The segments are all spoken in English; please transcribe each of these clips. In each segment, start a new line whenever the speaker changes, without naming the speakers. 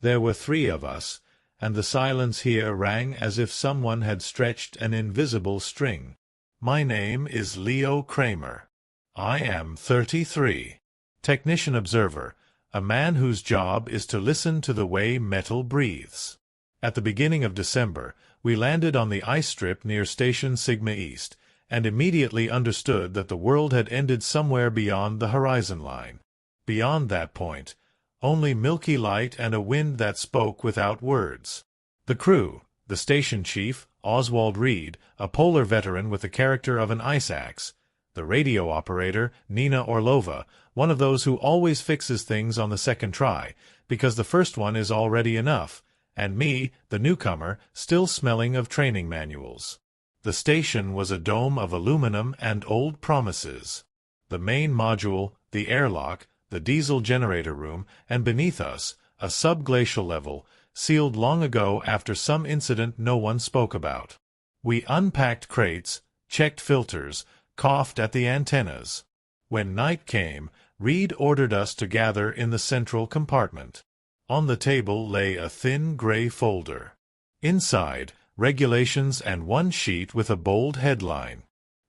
There were 3 of us, and the silence here rang as if someone had stretched an invisible string. My name is Leo Kramer. I am 33. Technician observer, a man whose job is to listen to the way metal breathes. At the beginning of December, we landed on the ice strip near Station Sigma East, and immediately understood that the world had ended somewhere beyond the horizon line. Beyond that point, only milky light and a wind that spoke without words. The crew, the station chief, Oswald Reed, a polar veteran with the character of an ice axe, the radio operator, Nina Orlova, one of those who always fixes things on the second try, because the first one is already enough, and me, the newcomer, still smelling of training manuals. The station was a dome of aluminum and old promises. The main module, the airlock, the diesel generator room, and beneath us, a subglacial level, sealed long ago after some incident no one spoke about. We unpacked crates, checked filters, coughed at the antennas. When night came, Reed ordered us to gather in the central compartment. On the table lay a thin gray folder. Inside, regulations and one sheet with a bold headline.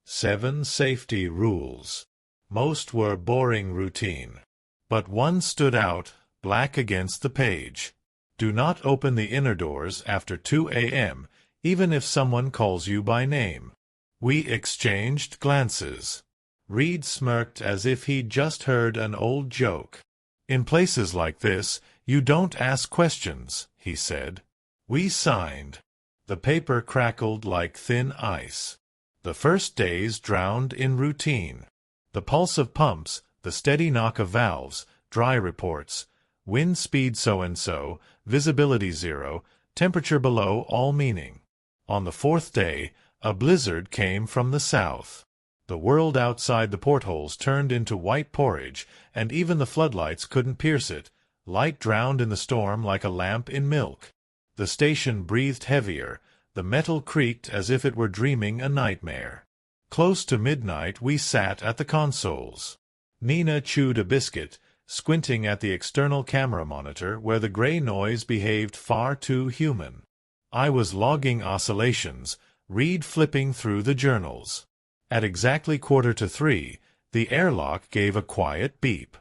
7 safety rules. Most were boring routine. But one stood out, black against the page. Do not open the inner doors after 2 a.m., even if someone calls you by name. We exchanged glances. Reed smirked as if he'd just heard an old joke. In places like this, you don't ask questions, he said. We signed. The paper crackled like thin ice. The first days drowned in routine. The pulse of pumps, the steady knock of valves, dry reports, wind speed so-and-so, visibility 0, temperature below all meaning. On the 4th day, a blizzard came from the south. The world outside the portholes turned into white porridge, and even the floodlights couldn't pierce it. Light drowned in the storm like a lamp in milk. The station breathed heavier. The metal creaked as if it were dreaming a nightmare. Close to midnight we sat at the consoles. Nina chewed a biscuit, squinting at the external camera monitor where the gray noise behaved far too human. I was logging oscillations, Reed flipping through the journals. At exactly 2:45, the airlock gave a quiet beep.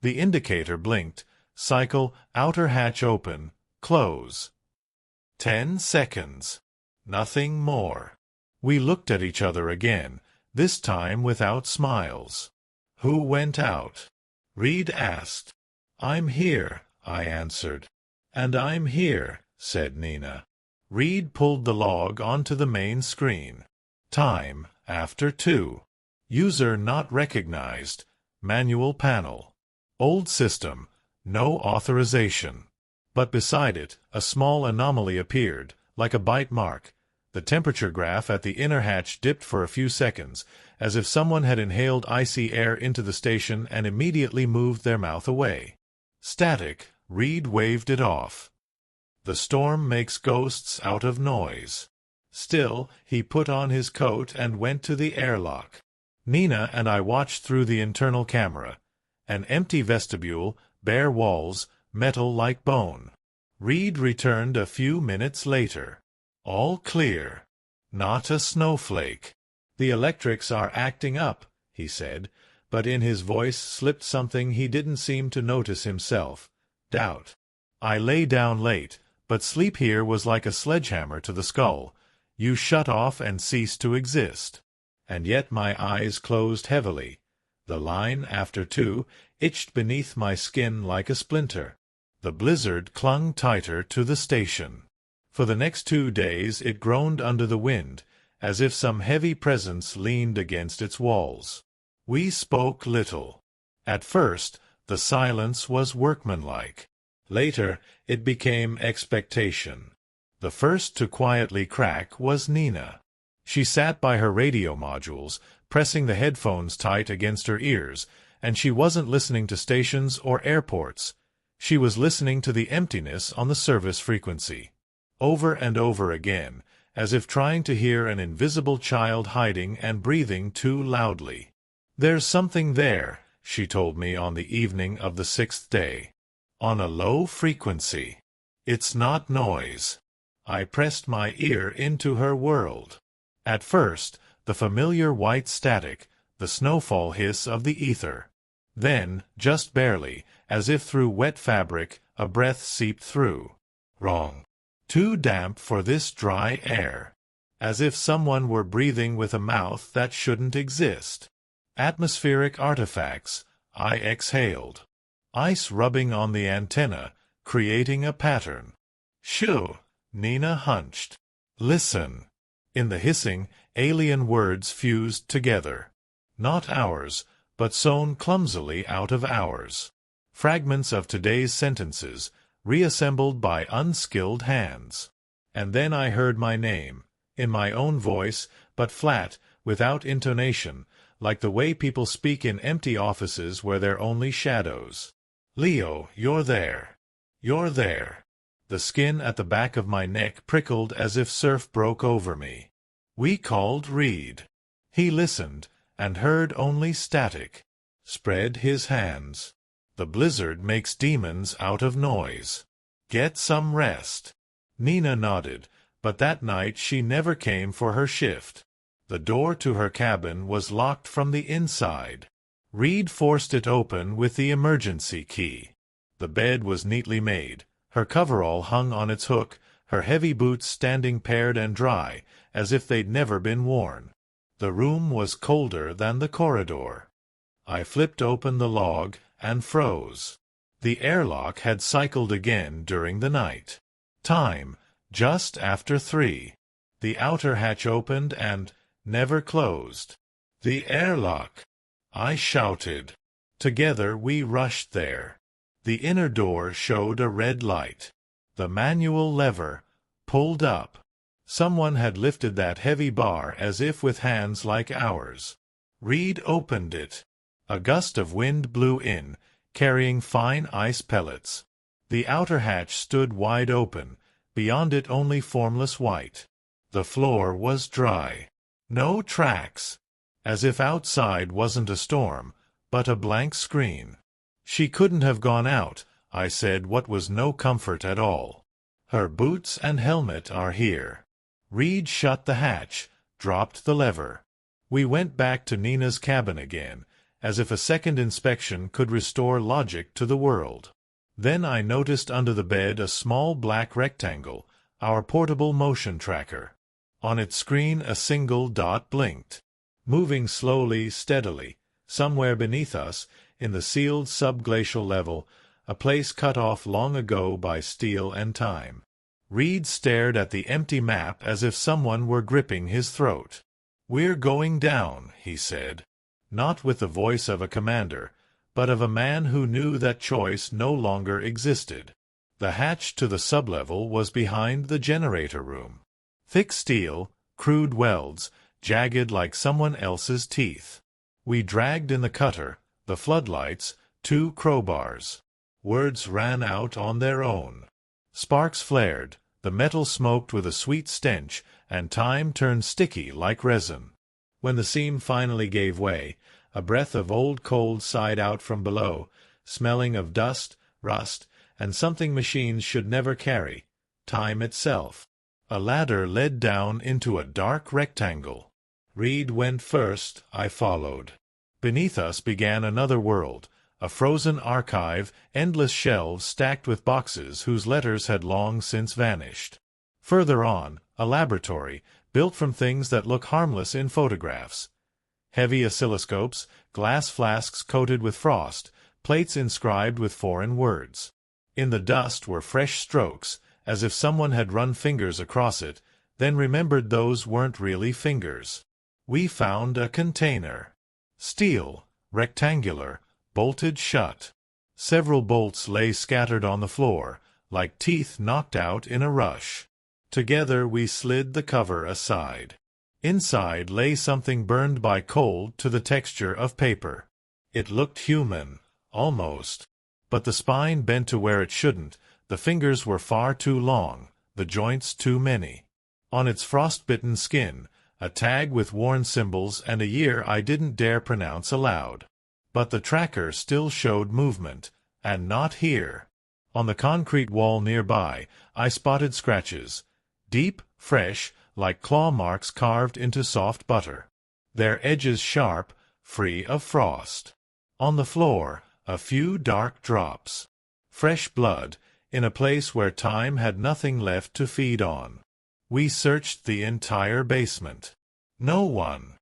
The indicator blinked. Cycle, outer hatch open, close. 10 seconds. Nothing more. We looked at each other again, this time without smiles. Who went out? Reed asked. I'm here, I answered. And I'm here, said Nina. Reed pulled the log onto the main screen. Time, after 2. User not recognized. Manual panel. Old system. No authorization. But beside it, a small anomaly appeared, like a bite mark. The temperature graph at the inner hatch dipped for a few seconds, as if someone had inhaled icy air into the station and immediately moved their mouth away. Static, Reed waved it off. The storm makes ghosts out of noise. Still, he put on his coat and went to the airlock. Nina and I watched through the internal camera. An empty vestibule, bare walls, metal like bone. Reed returned a few minutes later. All clear. Not a snowflake. The electrics are acting up, he said, but in his voice slipped something he didn't seem to notice himself. Doubt. I lay down late, but sleep here was like a sledgehammer to the skull. You shut off and cease to exist. And yet my eyes closed heavily. The line, after 2, itched beneath my skin like a splinter. The blizzard clung tighter to the station. For the next 2 days it groaned under the wind, as if some heavy presence leaned against its walls. We spoke little. At first, the silence was workmanlike. Later, it became expectation. The first to quietly crack was Nina. She sat by her radio modules, pressing the headphones tight against her ears, and she wasn't listening to stations or airports. She was listening to the emptiness on the service frequency. Over and over again, as if trying to hear an invisible child hiding and breathing too loudly. There's something there, she told me on the evening of the 6th day. On a low frequency. It's not noise. I pressed my ear into her world. At first, the familiar white static, the snowfall hiss of the ether. Then, just barely, as if through wet fabric, a breath seeped through. Wrong. Too damp for this dry air. As if someone were breathing with a mouth that shouldn't exist. Atmospheric artifacts, I exhaled. Ice rubbing on the antenna, creating a pattern. Shoo! Nina hunched. Listen. In the hissing, alien words fused together. Not ours, but sewn clumsily out of ours. Fragments of today's sentences, reassembled by unskilled hands. And then I heard my name, in my own voice, but flat, without intonation, like the way people speak in empty offices where they're only shadows. Leo, you're there. You're there. The skin at the back of my neck prickled as if surf broke over me. We called Reed. He listened, and heard only static. Spread his hands. The blizzard makes demons out of noise. Get some rest. Nina nodded, but that night she never came for her shift. The door to her cabin was locked from the inside. Reed forced it open with the emergency key. The bed was neatly made. Her coverall hung on its hook, her heavy boots standing paired and dry, as if they'd never been worn. The room was colder than the corridor. I flipped open the log and froze. The airlock had cycled again during the night. Time, just after 3. The outer hatch opened and never closed. The airlock! I shouted. Together we rushed there. The inner door showed a red light. The manual lever, pulled up. Someone had lifted that heavy bar as if with hands like ours. Reed opened it. A gust of wind blew in, carrying fine ice pellets. The outer hatch stood wide open, beyond it only formless white. The floor was dry. No tracks. As if outside wasn't a storm, but a blank screen. She couldn't have gone out, I said, what was no comfort at all. Her boots and helmet are here. Reed shut the hatch, dropped the lever. We went back to Nina's cabin again, as if a second inspection could restore logic to the world. Then I noticed under the bed a small black rectangle, our portable motion tracker. On its screen a single dot blinked. Moving slowly, steadily, somewhere beneath us, in the sealed subglacial level, a place cut off long ago by steel and time. Reed stared at the empty map as if someone were gripping his throat. "We're going down," he said, not with the voice of a commander, but of a man who knew that choice no longer existed. The hatch to the sublevel was behind the generator room. Thick steel, crude welds, jagged like someone else's teeth. We dragged in the cutter, the floodlights, 2 crowbars. Words ran out on their own. Sparks flared, the metal smoked with a sweet stench, and time turned sticky like resin. When the seam finally gave way, a breath of old cold sighed out from below, smelling of dust, rust, and something machines should never carry, time itself. A ladder led down into a dark rectangle. Reed went first, I followed. Beneath us began another world, a frozen archive, endless shelves stacked with boxes whose letters had long since vanished. Further on, a laboratory, built from things that look harmless in photographs. Heavy oscilloscopes, glass flasks coated with frost, plates inscribed with foreign words. In the dust were fresh strokes, as if someone had run fingers across it, then remembered those weren't really fingers. We found a container. Steel, rectangular, bolted shut. Several bolts lay scattered on the floor, like teeth knocked out in a rush. Together we slid the cover aside. Inside lay something burned by cold to the texture of paper. It looked human, almost. But the spine bent to where it shouldn't, the fingers were far too long, the joints too many. On its frostbitten skin, a tag with worn symbols and a year I didn't dare pronounce aloud. But the tracker still showed movement, and not here. On the concrete wall nearby, I spotted scratches. Deep, fresh, like claw marks carved into soft butter. Their edges sharp, free of frost. On the floor, a few dark drops. Fresh blood, in a place where time had nothing left to feed on. We searched the entire basement. No one.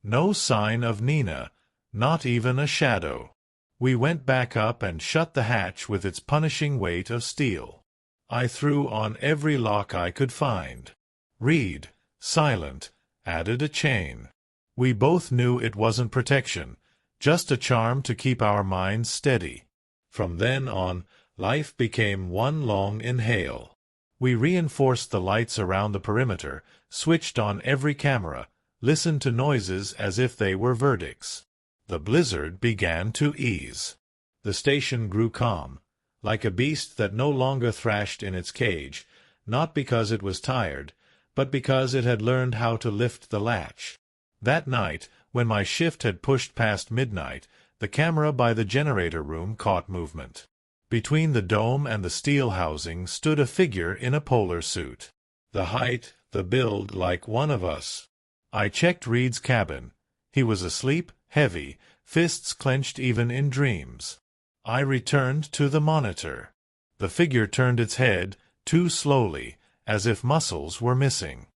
No sign of Nina, not even a shadow. We went back up and shut the hatch with its punishing weight of steel. I threw on every lock I could find. Reed, silent, added a chain. We both knew it wasn't protection, just a charm to keep our minds steady. From then on, life became one long inhale. We reinforced the lights around the perimeter, switched on every camera, listened to noises as if they were verdicts. The blizzard began to ease. The station grew calm, like a beast that no longer thrashed in its cage, not because it was tired, but because it had learned how to lift the latch. That night, when my shift had pushed past midnight, the camera by the generator room caught movement. Between the dome and the steel housing stood a figure in a polar suit. The height, the build, like one of us. I checked Reed's cabin. He was asleep, heavy, fists clenched even in dreams. I returned to the monitor. The figure turned its head, too slowly, as if muscles were missing.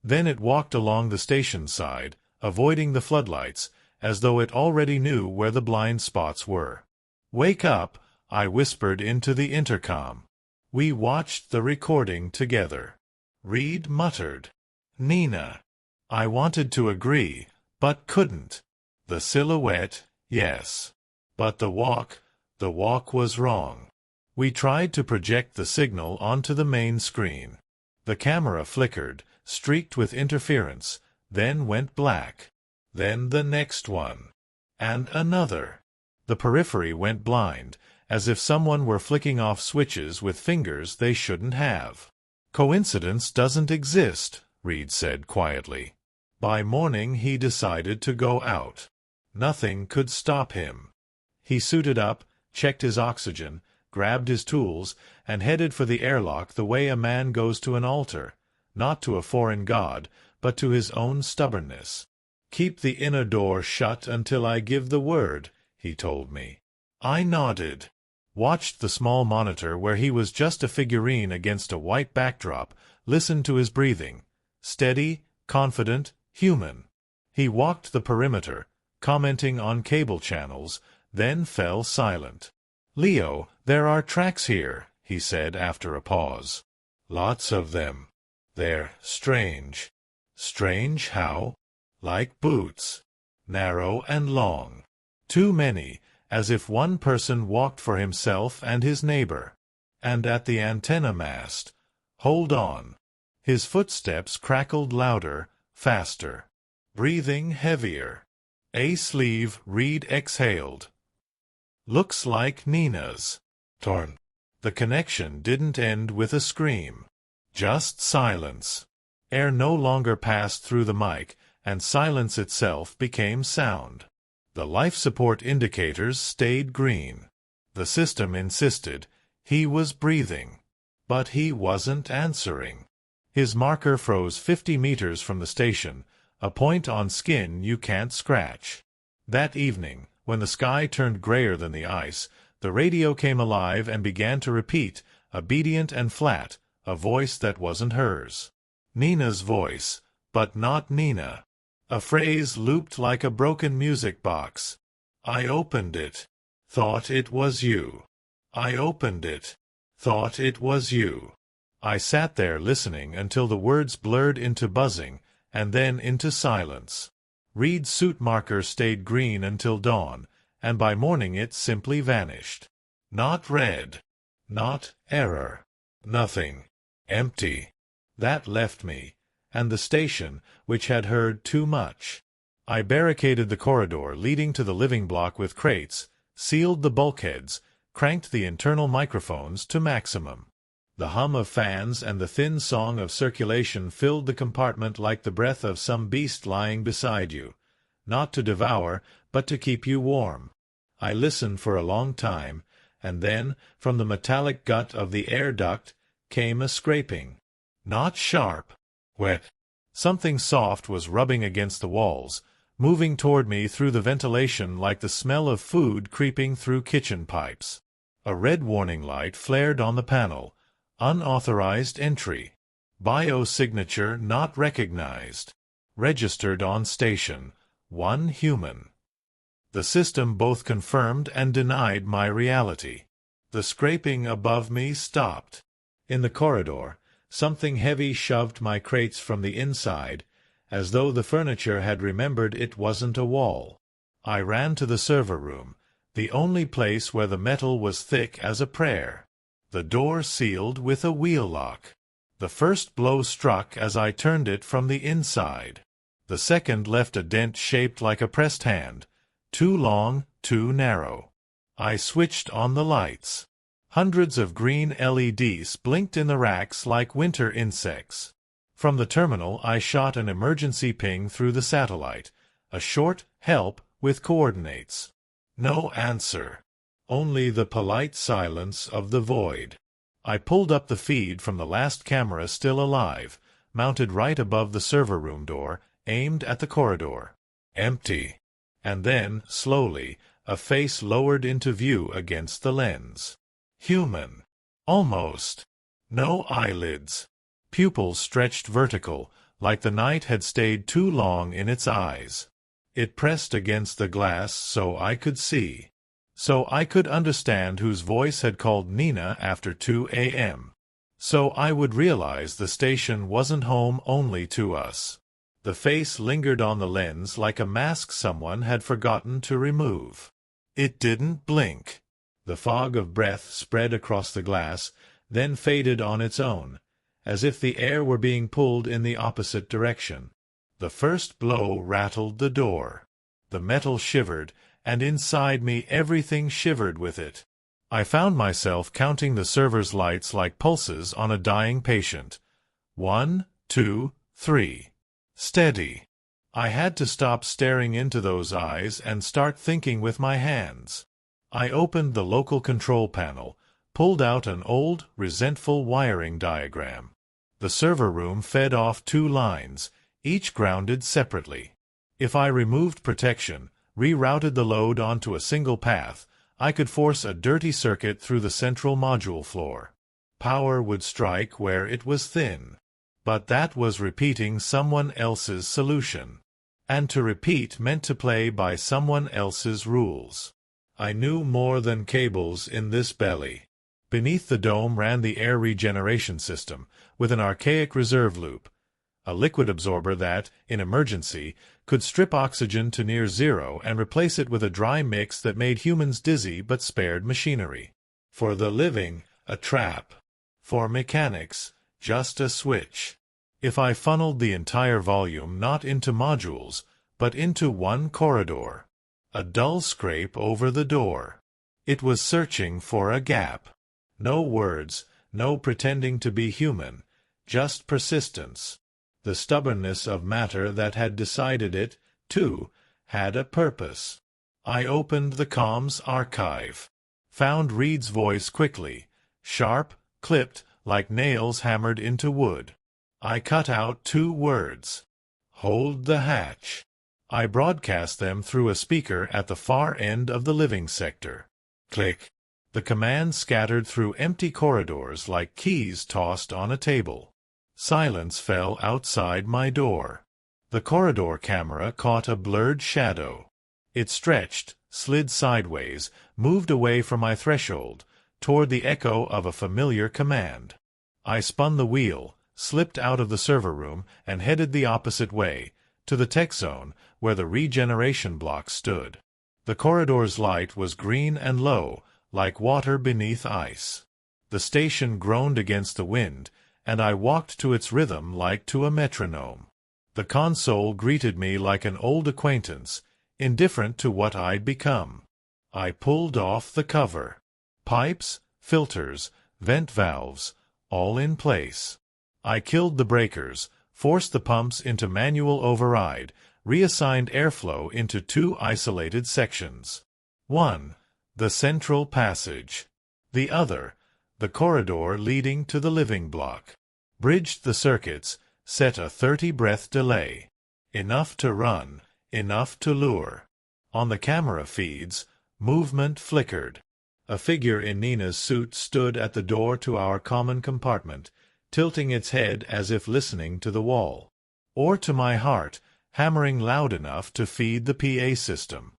Then it walked along the station side, avoiding the floodlights, as though it already knew where the blind spots were. "Wake up," I whispered into the intercom. We watched the recording together. Reed muttered, "Nina." I wanted to agree, but couldn't. The silhouette, yes. But the walk was wrong. We tried to project the signal onto the main screen. The camera flickered, streaked with interference, then went black. Then the next one. And another. The periphery went blind, as if someone were flicking off switches with fingers they shouldn't have. "Coincidence doesn't exist," Reed said quietly. By morning he decided to go out. Nothing could stop him. He suited up, checked his oxygen, grabbed his tools, and headed for the airlock the way a man goes to an altar, not to a foreign god, but to his own stubbornness. "Keep the inner door shut until I give the word," he told me. I nodded. Watched the small monitor where he was just a figurine against a white backdrop, listened to his breathing. Steady, confident, human. He walked the perimeter, commenting on cable channels, then fell silent. "Leo, there are tracks here," he said after a pause. "Lots of them. They're strange." "Strange how?" "Like boots. Narrow and long. Too many, as if one person walked for himself and his neighbor. And at the antenna mast. Hold on." His footsteps crackled louder, faster. Breathing heavier. A sleeve, Reed exhaled. "Looks like Nina's." Torn. The connection didn't end with a scream. Just silence. Air no longer passed through the mic, and silence itself became sound. The life support indicators stayed green. The system insisted he was breathing. But he wasn't answering. His marker froze 50 meters from the station, a point on skin you can't scratch. That evening, when the sky turned grayer than the ice, the radio came alive and began to repeat, obedient and flat, a voice that wasn't hers. Nina's voice, but not Nina. A phrase looped like a broken music box. "I opened it. Thought it was you. I opened it. Thought it was you." I sat there listening until the words blurred into buzzing, and then into silence. Reed's suit marker stayed green until dawn, and by morning it simply vanished. Not red. Not error. Nothing. Empty. That left me, and the station, which had heard too much. I barricaded the corridor leading to the living block with crates, sealed the bulkheads, cranked the internal microphones to maximum. The hum of fans and the thin song of circulation filled the compartment like the breath of some beast lying beside you, not to devour, but to keep you warm. I listened for a long time, and then, from the metallic gut of the air duct, came a scraping. Not sharp. Wet. Something soft was rubbing against the walls, moving toward me through the ventilation like the smell of food creeping through kitchen pipes. A red warning light flared on the panel. Unauthorized entry. Biosignature not recognized. Registered on station. 1 human. The system both confirmed and denied my reality. The scraping above me stopped. In the corridor, something heavy shoved my crates from the inside, as though the furniture had remembered it wasn't a wall. I ran to the server room, the only place where the metal was thick as a prayer. The door sealed with a wheel lock. The first blow struck as I turned it from the inside. The second left a dent shaped like a pressed hand, too long, too narrow. I switched on the lights. Hundreds of green LEDs blinked in the racks like winter insects. From the terminal I shot an emergency ping through the satellite, a short help with coordinates. No answer. Only the polite silence of the void. I pulled up the feed from the last camera still alive, mounted right above the server room door, aimed at the corridor. Empty. And then, slowly, a face lowered into view against the lens. Human. Almost. No eyelids. Pupils stretched vertical, like the night had stayed too long in its eyes. It pressed against the glass so I could see. So I could understand whose voice had called Nina after 2 a.m. So I would realize the station wasn't home only to us. The face lingered on the lens like a mask someone had forgotten to remove. It didn't blink. The fog of breath spread across the glass, then faded on its own, as if the air were being pulled in the opposite direction. The first blow rattled the door. The metal shivered, and inside me everything shivered with it. I found myself counting the server's lights like pulses on a dying patient. 1, 2, 3. Steady. I had to stop staring into those eyes and start thinking with my hands. I opened the local control panel, pulled out an old, resentful wiring diagram. The server room fed off 2 lines, each grounded separately. If I removed protection, rerouted the load onto a single path, I could force a dirty circuit through the central module floor. Power would strike where it was thin. But that was repeating someone else's solution. And to repeat meant to play by someone else's rules. I knew more than cables in this belly. Beneath the dome ran the air regeneration system, with an archaic reserve loop. A liquid absorber that, in emergency, could strip oxygen to near zero and replace it with a dry mix that made humans dizzy but spared machinery. For the living, a trap. For mechanics, just a switch. If I funneled the entire volume not into modules, but into one corridor. A dull scrape over the door. It was searching for a gap. No words, no pretending to be human, just persistence. The stubbornness of matter that had decided it, too, had a purpose. I opened the comms archive. Found Reed's voice quickly, sharp, clipped, like nails hammered into wood. I cut out 2 words. Hold the hatch. I broadcast them through a speaker at the far end of the living sector. Click. The command scattered through empty corridors like keys tossed on a table. Silence fell outside my door. The corridor camera caught a blurred shadow. It stretched, slid sideways, moved away from my threshold, toward the echo of a familiar command. I spun the wheel, slipped out of the server room, and headed the opposite way, to the tech zone, where the regeneration block stood. The corridor's light was green and low, like water beneath ice. The station groaned against the wind, and I walked to its rhythm like to a metronome. The console greeted me like an old acquaintance, indifferent to what I'd become. I pulled off the cover. Pipes, filters, vent valves, all in place. I killed the breakers, forced the pumps into manual override, reassigned airflow into 2 isolated sections. 1. The central passage. The other, the corridor leading to the living block. Bridged the circuits, set a 30-breath delay. Enough to run, enough to lure. On the camera feeds, movement flickered. A figure in Nina's suit stood at the door to our common compartment, tilting its head as if listening to the wall. Or to my heart, hammering loud enough to feed the PA system.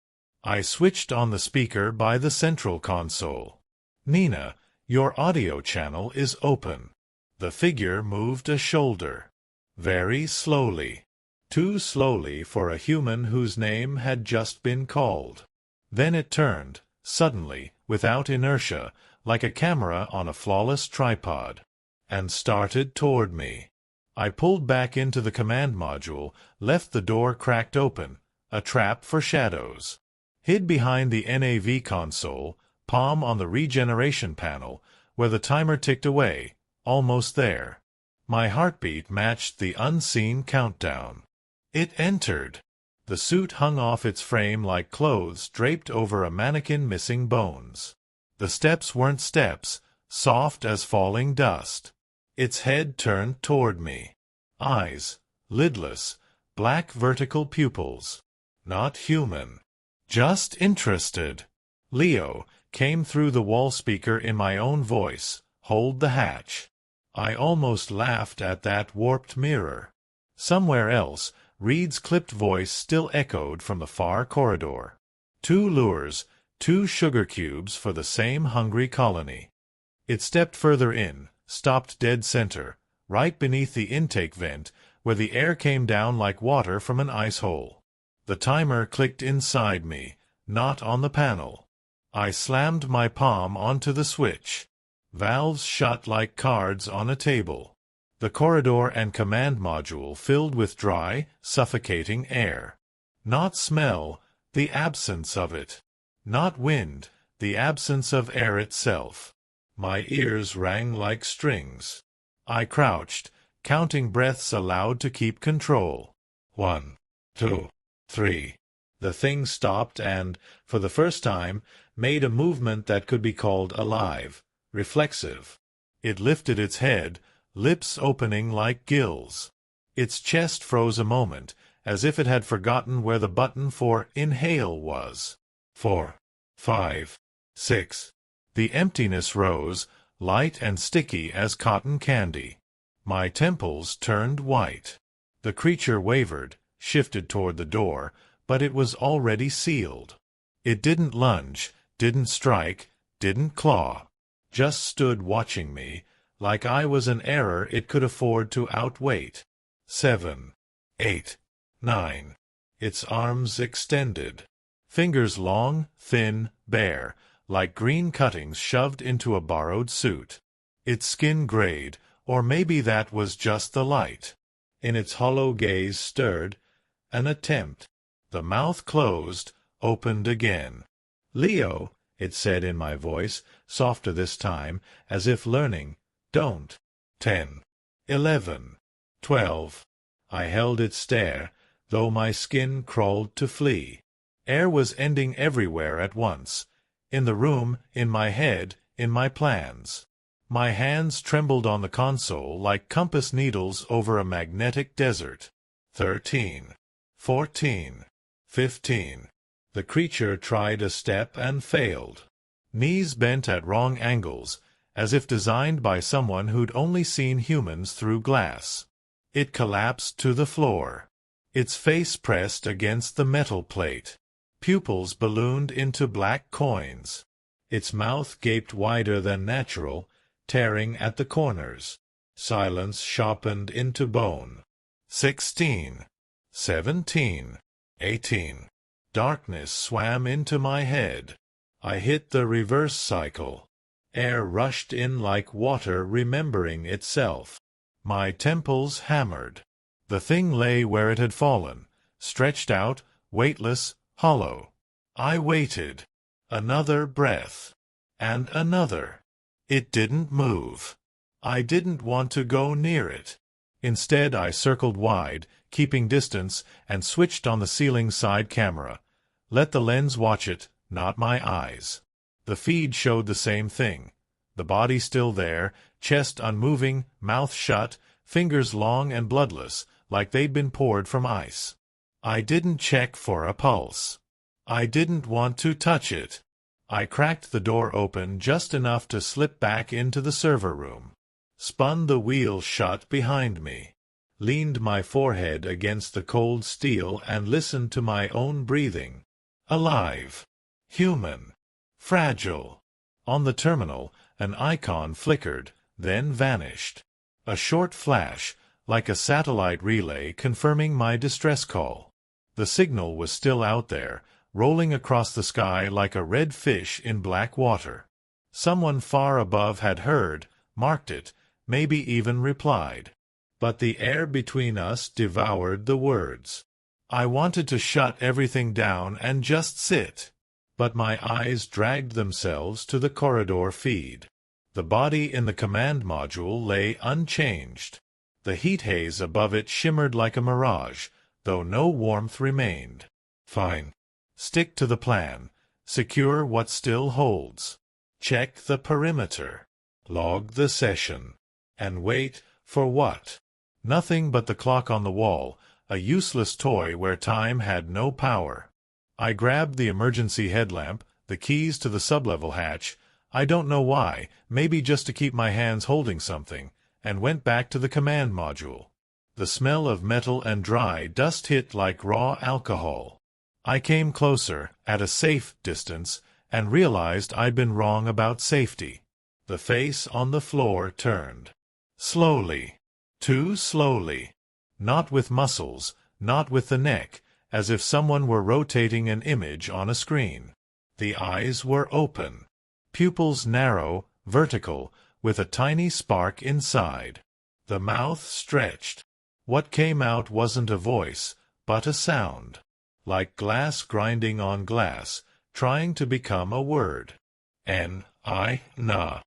I switched on the speaker by the central console. "Nina, your audio channel is open." The figure moved a shoulder. Very slowly. Too slowly for a human whose name had just been called. Then it turned, suddenly, without inertia, like a camera on a flawless tripod, and started toward me. I pulled back into the command module, left the door cracked open, a trap for shadows. Hid behind the NAV console, palm on the regeneration panel, where the timer ticked away, almost there. My heartbeat matched the unseen countdown. It entered. The suit hung off its frame like clothes draped over a mannequin missing bones. The steps weren't steps, soft as falling dust. Its head turned toward me. Eyes, lidless, black vertical pupils. Not human. Just interested. "Leo," came through the wall speaker in my own voice. "Hold the hatch." I almost laughed at that warped mirror. Somewhere else, Reed's clipped voice still echoed from the far corridor. 2 lures, 2 sugar cubes for the same hungry colony. It stepped further in, stopped dead center, right beneath the intake vent, where the air came down like water from an ice hole. The timer clicked inside me, not on the panel. I slammed my palm onto the switch. Valves shut like cards on a table. The corridor and command module filled with dry, suffocating air. Not smell, the absence of it. Not wind, the absence of air itself. My ears rang like strings. I crouched, counting breaths aloud to keep control. 1, 2, 3. The thing stopped and, for the first time, made a movement that could be called alive, reflexive. It lifted its head, lips opening like gills. Its chest froze a moment, as if it had forgotten where the button for inhale was. 4, 5, 6. The emptiness rose, light and sticky as cotton candy. My temples turned white. The creature wavered, shifted toward the door, but it was already sealed. It didn't lunge, didn't strike, didn't claw. Just stood watching me, like I was an error it could afford to outweight. 7, 8, 9. Its arms extended. Fingers long, thin, bare, like green cuttings shoved into a borrowed suit. Its skin grayed, or maybe that was just the light. In its hollow gaze stirred an attempt. The mouth closed, opened again. "Leo," it said in my voice, softer this time, as if learning. "Don't." 10, 11, 12. I held its stare, though my skin crawled to flee. Air was ending everywhere at once. In the room, in my head, in my plans. My hands trembled on the console like compass needles over a magnetic desert. 13, 14, 15. The creature tried a step and failed. Knees bent at wrong angles, as if designed by someone who'd only seen humans through glass. It collapsed to the floor. Its face pressed against the metal plate. Pupils ballooned into black coins. Its mouth gaped wider than natural, tearing at the corners. Silence sharpened into bone. 16, 17, 18. Darkness swam into my head. I hit the reverse cycle. Air rushed in like water remembering itself. My temples hammered. The thing lay where it had fallen, stretched out, weightless, hollow. I waited. Another breath. And another. It didn't move. I didn't want to go near it. Instead, I circled wide, keeping distance, and switched on the ceiling side camera. Let the lens watch it, not my eyes. The feed showed the same thing. the body still there, chest unmoving, mouth shut, fingers long and bloodless, like they'd been poured from ice. I didn't check for a pulse. I didn't want to touch it. I cracked the door open just enough to slip back into the server room, spun the wheel shut behind me, leaned my forehead against the cold steel and listened to my own breathing. Alive. Human. Fragile. On the terminal, an icon flickered, then vanished. A short flash, like a satellite relay confirming my distress call. The signal was still out there, rolling across the sky like a red fish in black water. Someone far above had heard, marked it, maybe even replied. But the air between us devoured the words. I wanted to shut everything down and just sit. But my eyes dragged themselves to the corridor feed. The body in the command module lay unchanged. The heat haze above it shimmered like a mirage, though no warmth remained. Fine. Stick to the plan. Secure what still holds. Check the perimeter. Log the session. And wait for what? Nothing but the clock on the wall, a useless toy where time had no power. I grabbed the emergency headlamp, the keys to the sublevel hatch, I don't know why, maybe just to keep my hands holding something, and went back to the command module. The smell of metal and dry dust hit like raw alcohol. I came closer, at a safe distance, and realized I'd been wrong about safety. The face on the floor turned. Slowly. Too slowly. Not with muscles, not with the neck, as if someone were rotating an image on a screen. The eyes were open. Pupils narrow, vertical, with a tiny spark inside. The mouth stretched. What came out wasn't a voice, but a sound. Like glass grinding on glass, trying to become a word. N-I-na.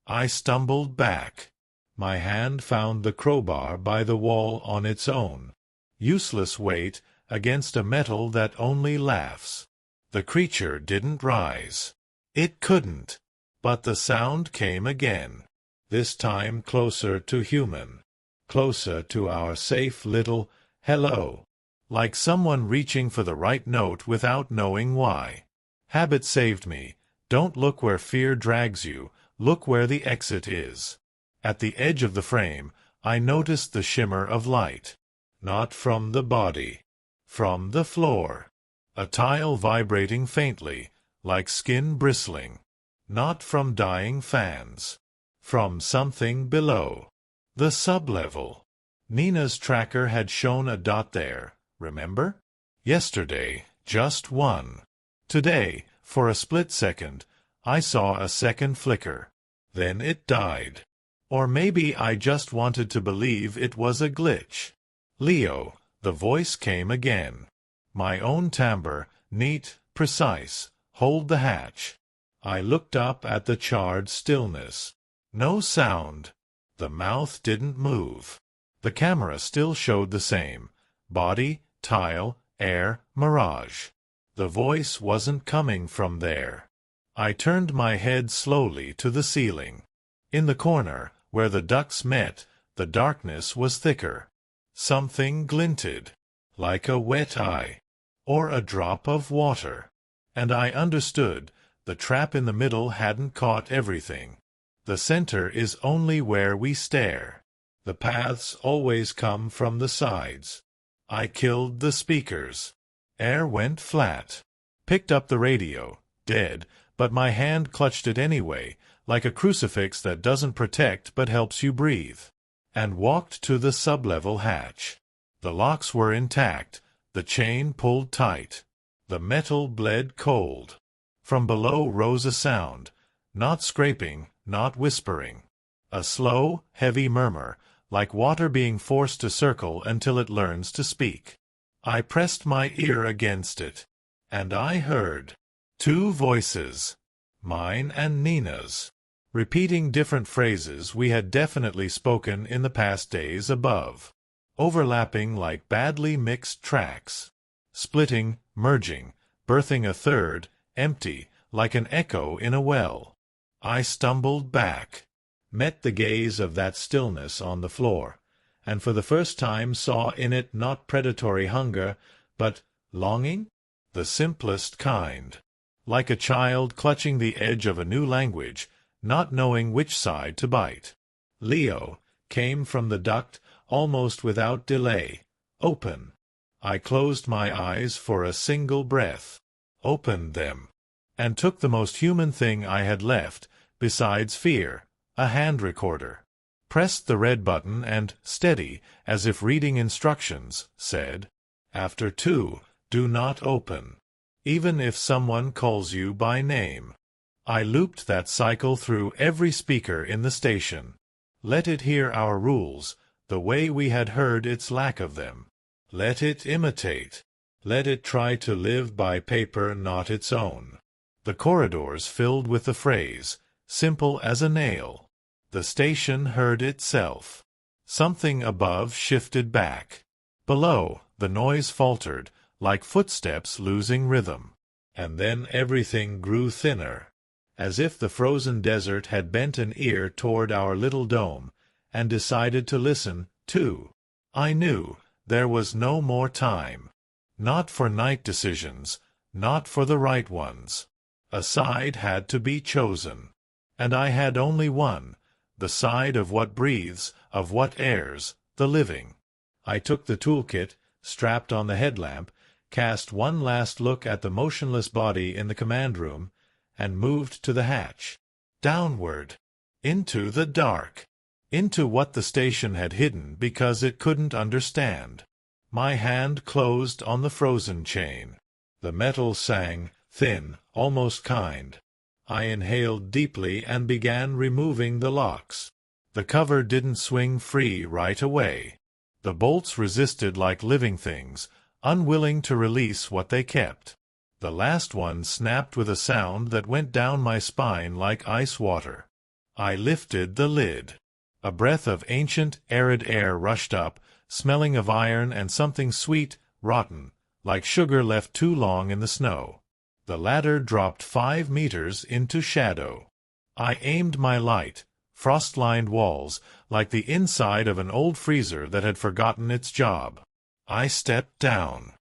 I stumbled back. My hand found the crowbar by the wall on its own. Useless weight against a metal that only laughs. The creature didn't rise. It couldn't. But the sound came again. This time closer to human. Closer to our safe little hello. Like someone reaching for the right note without knowing why. Habit saved me. Don't look where fear drags you, look where the exit is. At the edge of the frame, I noticed the shimmer of light. Not from the body. From the floor. A tile vibrating faintly, like skin bristling. Not from dying fans. From something below. The sublevel. Nina's tracker had shown a dot there. Remember? Yesterday, just one. Today, for a split second, I saw a second flicker. Then it died. Or maybe I just wanted to believe it was a glitch. Leo, the voice came again. My own timbre, neat, precise, hold the hatch. I looked up at the charred stillness. No sound. The mouth didn't move. The camera still showed the same. Body, tile, air, mirage. The voice wasn't coming from there. I turned my head slowly to the ceiling. In the corner, where the ducts met, the darkness was thicker. Something glinted, like a wet eye, or a drop of water. And I understood, the trap in the middle hadn't caught everything. The center is only where we stare. The paths always come from the sides. I killed the speakers. Air went flat. Picked up the radio, dead, but my hand clutched it anyway, like a crucifix that doesn't protect but helps you breathe. And walked to the sublevel hatch. The locks were intact, the chain pulled tight. The metal bled cold. From below rose a sound, not scraping, not whispering. A slow, heavy murmur, like water being forced to circle until it learns to speak. I pressed my ear against it, and I heard two voices, mine and Nina's, repeating different phrases we had definitely spoken in the past days above, overlapping like badly mixed tracks, splitting, merging, birthing a third, empty, like an echo in a well. I stumbled back, met the gaze of that stillness on the floor, and for the first time saw in it not predatory hunger, but longing, the simplest kind. Like a child clutching the edge of a new language, not knowing which side to bite. Leo came from the duct almost without delay. Open. I closed my eyes for a single breath, opened them, and took the most human thing I had left, besides fear, a hand recorder. Pressed the red button and, steady, as if reading instructions, said, "After 2, do not open, even if someone calls you by name." I looped that cycle through every speaker in the station. Let it hear our rules, the way we had heard its lack of them. Let it imitate. Let it try to live by paper not its own. The corridors filled with the phrase, simple as a nail. The station heard itself. Something above shifted back. Below, the noise faltered, like footsteps losing rhythm. And then everything grew thinner, as if the frozen desert had bent an ear toward our little dome, and decided to listen, too. I knew there was no more time. Not for night decisions, not for the right ones. A side had to be chosen. And I had only one, the side of what breathes, of what airs, the living. I took the toolkit, strapped on the headlamp, cast one last look at the motionless body in the command room, and moved to the hatch. Downward. Into the dark. Into what the station had hidden because it couldn't understand. My hand closed on the frozen chain. The metal sang, thin, almost kind. I inhaled deeply and began removing the locks. The cover didn't swing free right away. The bolts resisted like living things, unwilling to release what they kept. The last one snapped with a sound that went down my spine like ice water. I lifted the lid. A breath of ancient, arid air rushed up, smelling of iron and something sweet, rotten, like sugar left too long in the snow. The ladder dropped 5 meters into shadow. I aimed my light, frost-lined walls, like the inside of an old freezer that had forgotten its job. I stepped down.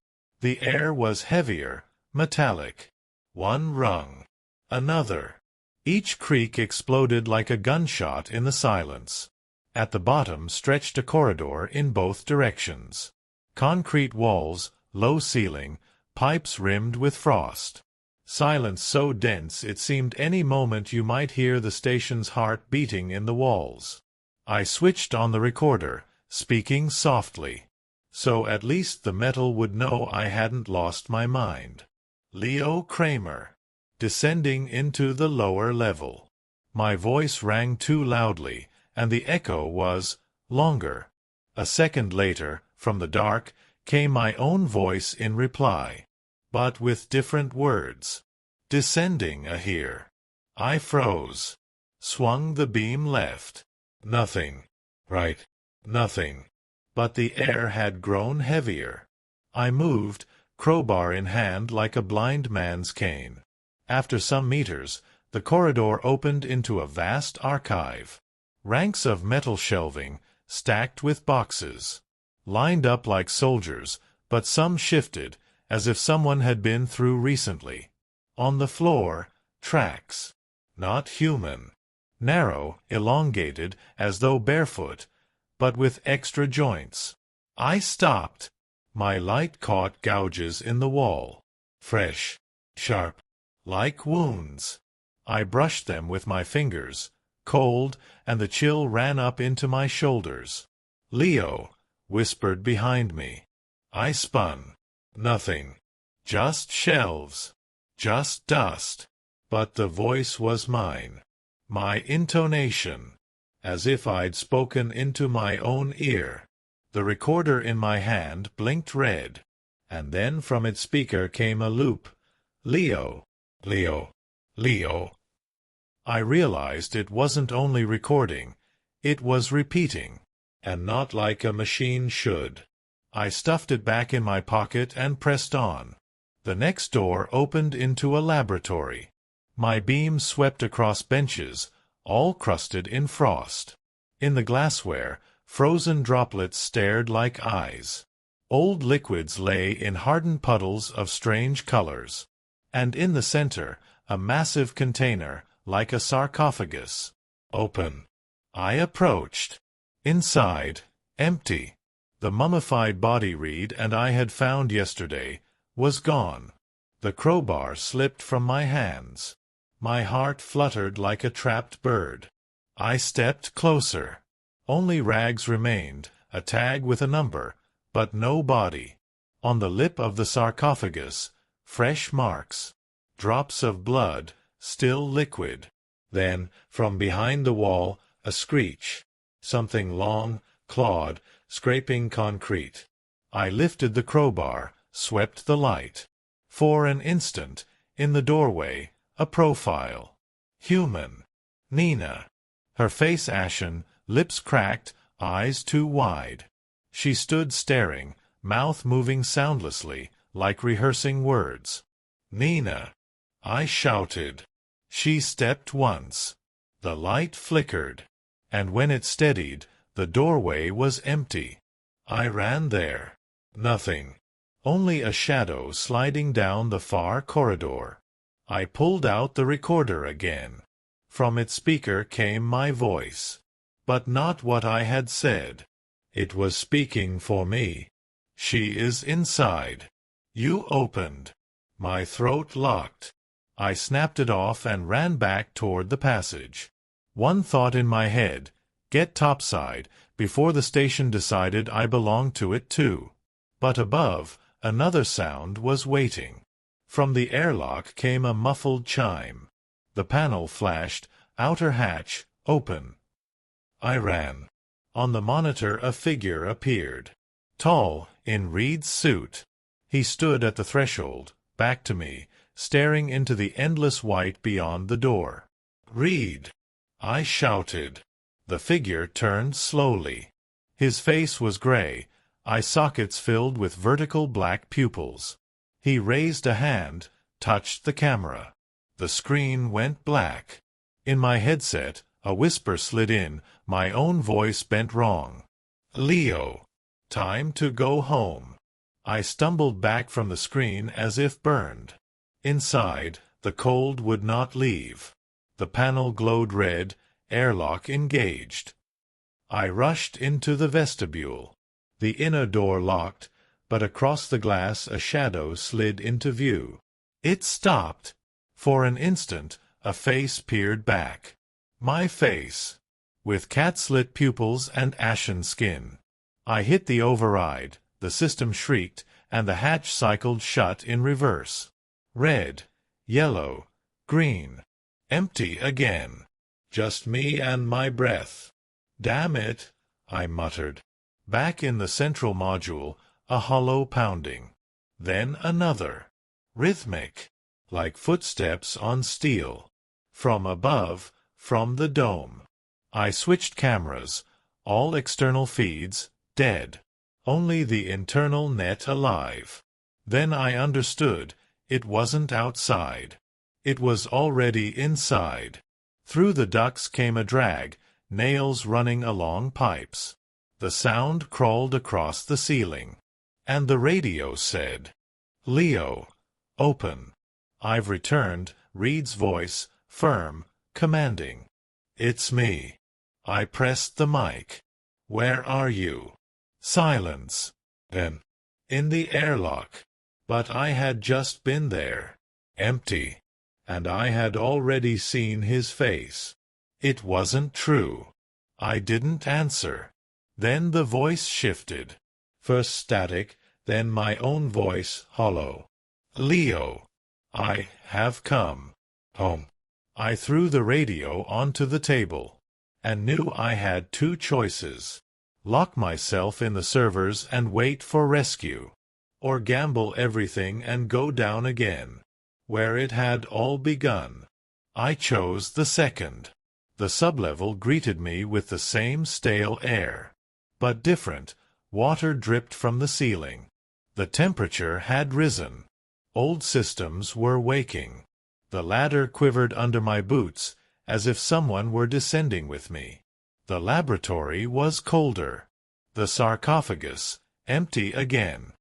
The air was heavier, metallic. One rung. Another. Each creak exploded like a gunshot in the silence. At the bottom stretched a corridor in both directions. Concrete walls, low ceiling, pipes rimmed with frost. Silence so dense it seemed any moment you might hear the station's heart beating in the walls. I switched on the recorder, speaking softly, so at least the metal would know I hadn't lost my mind. Leo Kramer. Descending into the lower level. My voice rang too loudly, and the echo was longer. A second later, from the dark, came my own voice in reply, but with different words. Descending here. I froze. Swung the beam left. Nothing. Right. Nothing. But the air had grown heavier. I moved, crowbar in hand like a blind man's cane. After some meters, the corridor opened into a vast archive. Ranks of metal shelving, stacked with boxes. Lined up like soldiers, but some shifted, as if someone had been through recently. On the floor, tracks. Not human. Narrow, elongated, as though barefoot, but with extra joints. I stopped. My light caught gouges in the wall. Fresh. Sharp. Like wounds. I brushed them with my fingers, cold, and the chill ran up into my shoulders. Leo whispered behind me. I spun. Nothing. Just shelves. Just dust. But the voice was mine. My intonation. As if I'd spoken into my own ear. The recorder in my hand blinked red. And then from its speaker came a loop. Leo. Leo. Leo. I realized it wasn't only recording. It was repeating. And not like a machine should. I stuffed it back in my pocket and pressed on. The next door opened into a laboratory. My beam swept across benches, all crusted in frost. In the glassware, frozen droplets stared like eyes. Old liquids lay in hardened puddles of strange colors. And in the center, a massive container, like a sarcophagus. Open. I approached. Inside, empty. The mummified body Reed and I had found yesterday was gone. The crowbar slipped from my hands. My heart fluttered like a trapped bird. I stepped closer. Only rags remained, a tag with a number, but no body. On the lip of the sarcophagus, fresh marks. Drops of blood, still liquid. Then, from behind the wall, a screech. Something long, clawed, scraping concrete. I lifted the crowbar, swept the light. For an instant, in the doorway, a profile. Human. Nina. Her face ashen, lips cracked, eyes too wide. She stood staring, mouth moving soundlessly, like rehearsing words. Nina. I shouted. She stepped once. The light flickered. And when it steadied, the doorway was empty. I ran there. Nothing. Only a shadow sliding down the far corridor. I pulled out the recorder again. From its speaker came my voice. But not what I had said. It was speaking for me. She is inside. You opened. My throat locked. I snapped it off and ran back toward the passage. One thought in my head, get topside, before the station decided I belonged to it too. But above, another sound was waiting. From the airlock came a muffled chime. The panel flashed, outer hatch, open. I ran. On the monitor a figure appeared. Tall, in Reed's suit. He stood at the threshold, back to me, staring into the endless white beyond the door. Reed! I shouted. The figure turned slowly. His face was gray, eye sockets filled with vertical black pupils. He raised a hand, touched the camera. The screen went black. In my headset, a whisper slid in, my own voice bent wrong. Leo. Time to go home. I stumbled back from the screen as if burned. Inside, the cold would not leave. The panel glowed red, airlock engaged. I rushed into the vestibule. The inner door locked, but across the glass a shadow slid into view. It stopped. For an instant, a face peered back. My face, with cat-slit pupils and ashen skin. I hit the override, the system shrieked, and the hatch cycled shut in reverse. Red, yellow, green. Empty again. Just me and my breath. Damn it, I muttered. Back in the central module, a hollow pounding. Then another. Rhythmic, like footsteps on steel. From above, from the dome. I switched cameras, all external feeds, dead. Only the internal net alive. Then I understood, it wasn't outside. It was already inside. Through the ducts came a drag, nails running along pipes. The sound crawled across the ceiling. And the radio said, Leo, open. I've returned, Reed's voice, firm, commanding. It's me. I pressed the mic. Where are you? Silence. Then, in the airlock. But I had just been there. Empty. And I had already seen his face. It wasn't true. I didn't answer. Then the voice shifted. First static, then my own voice, hollow. Leo, I have come home. I threw the radio onto the table, and knew I had two choices. Lock myself in the servers and wait for rescue, or gamble everything and go down again, where it had all begun. I chose the second. The sublevel greeted me with the same stale air. But different, water dripped from the ceiling. The temperature had risen. Old systems were waking. The ladder quivered under my boots, as if someone were descending with me. The laboratory was colder. The sarcophagus, empty again.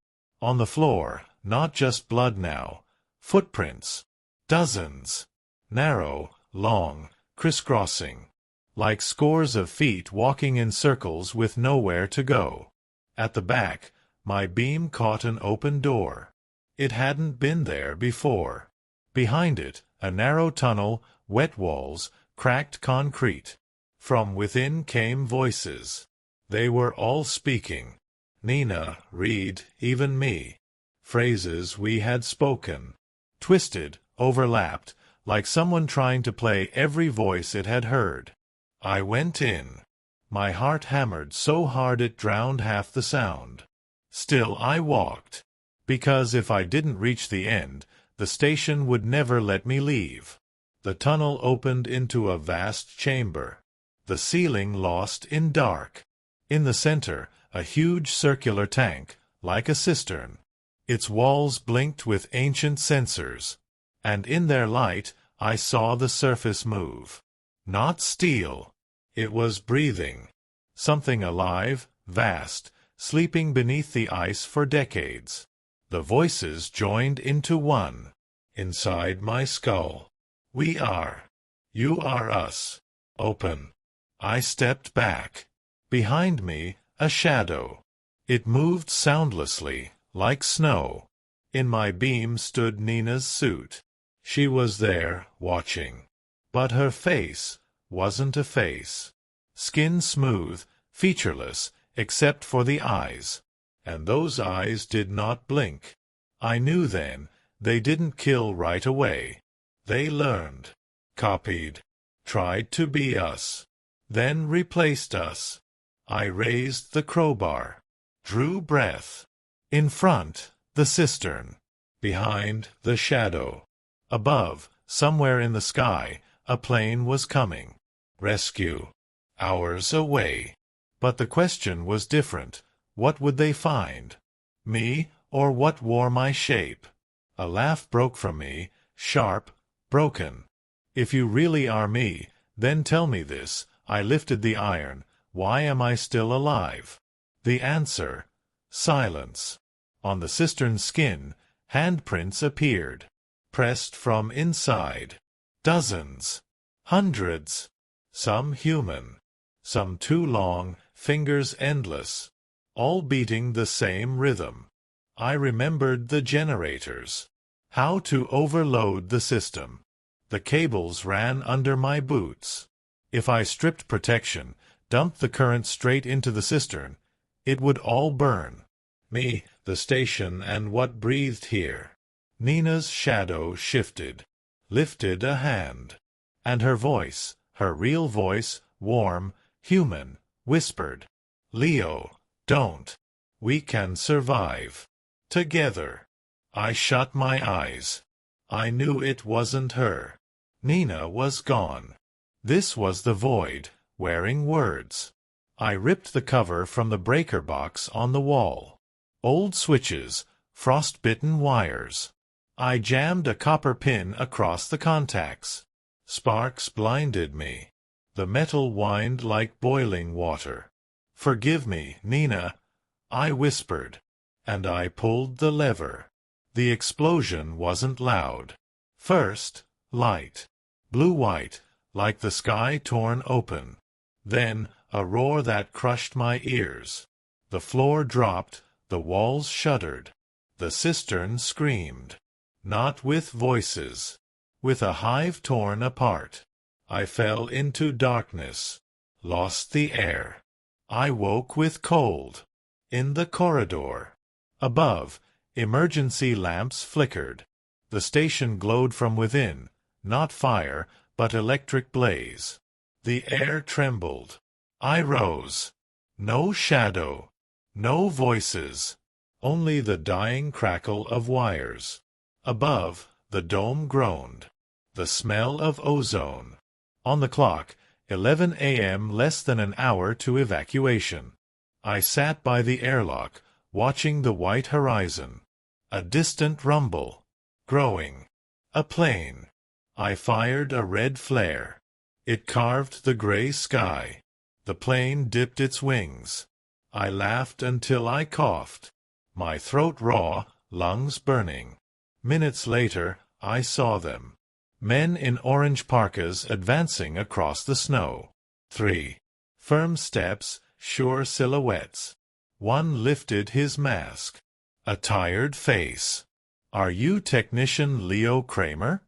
On the floor, not just blood now. Footprints. Dozens. Narrow, long, crisscrossing. Like scores of feet walking in circles with nowhere to go. At the back, my beam caught an open door. It hadn't been there before. Behind it, a narrow tunnel, wet walls, cracked concrete. From within came voices. They were all speaking. Nina, Reed, even me. Phrases we had spoken. Twisted, overlapped, like someone trying to play every voice it had heard. I went in. My heart hammered so hard it drowned half the sound. Still I walked. Because if I didn't reach the end, the station would never let me leave. The tunnel opened into a vast chamber. The ceiling lost in dark. In the center, a huge circular tank, like a cistern. Its walls blinked with ancient sensors. And in their light, I saw the surface move. Not steel. It was breathing. Something alive, vast, sleeping beneath the ice for decades. The voices joined into one. Inside my skull. We are. You are us. Open. I stepped back. Behind me, a shadow. It moved soundlessly, like snow. In my beam stood Nina's suit. She was there, watching. But her face wasn't a face. Skin smooth, featureless, except for the eyes. And those eyes did not blink. I knew then, they didn't kill right away. They learned, copied, tried to be us, then replaced us. I raised the crowbar, drew breath. In front, the cistern. Behind, the shadow. Above, somewhere in the sky, a plane was coming. Rescue. Hours away. But the question was different. What would they find? Me, or what wore my shape? A laugh broke from me, sharp, broken. If you really are me, then tell me this. I lifted the iron. Why am I still alive? The answer. Silence. On the cistern's skin, handprints appeared. Pressed from inside. Dozens. Hundreds. Some human. Some too long, fingers endless. All beating the same rhythm. I remembered the generators. How to overload the system. The cables ran under my boots. If I stripped protection, dumped the current straight into the cistern, it would all burn. Me, the station, and what breathed here. Nina's shadow shifted, lifted a hand. And her voice, her real voice, warm, human, whispered, "Leo, don't. We can survive. Together." I shut my eyes. I knew it wasn't her. Nina was gone. This was the void, wearing words. I ripped the cover from the breaker box on the wall. Old switches, frost-bitten wires. I jammed a copper pin across the contacts. Sparks blinded me. The metal whined like boiling water. "Forgive me, Nina," I whispered. And I pulled the lever. The explosion wasn't loud. First, light. Blue-white, like the sky torn open. Then, a roar that crushed my ears. The floor dropped, the walls shuddered. The cistern screamed. Not with voices. With a hive torn apart. I fell into darkness. Lost the air. I woke with cold. In the corridor. Above, emergency lamps flickered. The station glowed from within, not fire, but electric blaze. The air trembled. I rose. No shadow. No voices. Only the dying crackle of wires. Above, the dome groaned. The smell of ozone. On the clock, 11 a.m. less than an hour to evacuation. I sat by the airlock, watching the white horizon. A distant rumble. Growing. A plane. I fired a red flare. It carved the gray sky. The plane dipped its wings. I laughed until I coughed. My throat raw, lungs burning. Minutes later, I saw them. Men in orange parkas advancing across the snow. 3. Firm steps, sure silhouettes. One lifted his mask. A tired face. "Are you Technician Leo Kramer?"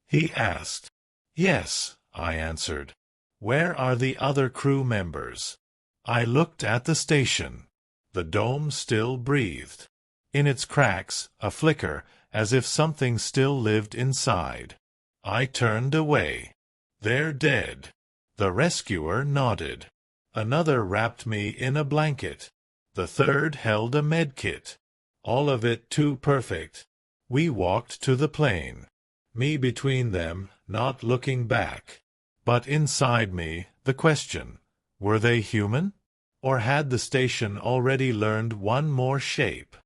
he asked. "Yes," I answered. "Where are the other crew members?" I looked at the station. The dome still breathed. In its cracks, a flicker, as if something still lived inside. I turned away. "They're dead." The rescuer nodded. Another wrapped me in a blanket. The third held a medkit. All of it too perfect. We walked to the plane. Me between them, not looking back. But inside me, the question, were they human? Or had the station already learned one more shape?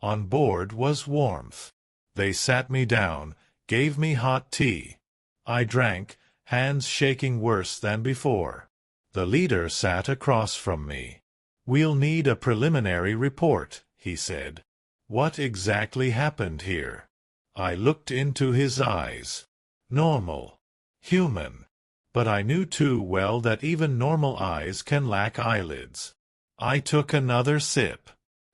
On board was warmth. They sat me down, gave me hot tea. I drank, hands shaking worse than before. The leader sat across from me. "We'll need a preliminary report," he said. "What exactly happened here?" I looked into his eyes. Normal. Human. But I knew too well that even normal eyes can lack eyelids. I took another sip.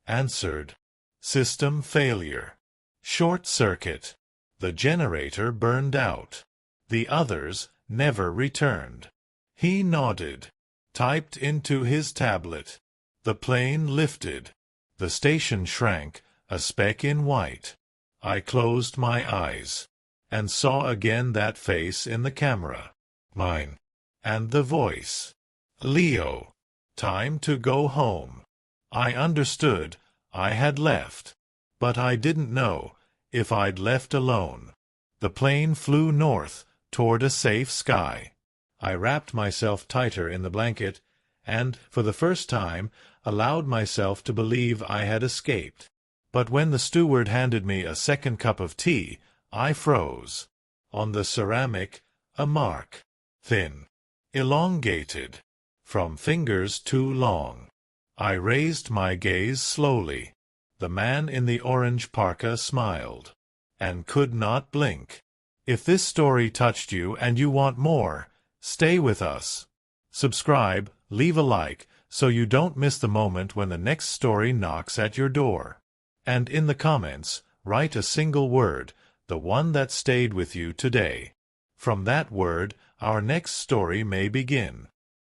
Answered. "System failure. Short circuit. The generator burned out. The others never returned." He nodded. Typed into his tablet. The plane lifted. The station shrank, a speck in white. I closed my eyes. And saw again that face in the camera. Mine. And the voice. "Leo. Time to go home." I understood. I had left. But I didn't know if I'd left alone. The plane flew north, toward a safe sky. I wrapped myself tighter in the blanket, and, for the first time, allowed myself to believe I had escaped. But when the steward handed me a second cup of tea, I froze. On the ceramic, a mark. Thin. Elongated. From fingers too long. I raised my gaze slowly. The man in the orange parka smiled. And could not blink. If this story touched you and you want more, stay with us. Subscribe, leave a like, so you don't miss the moment when the next story knocks at your door. And in the comments, write a single word, the one that stayed with you today. From that word, our next story may begin.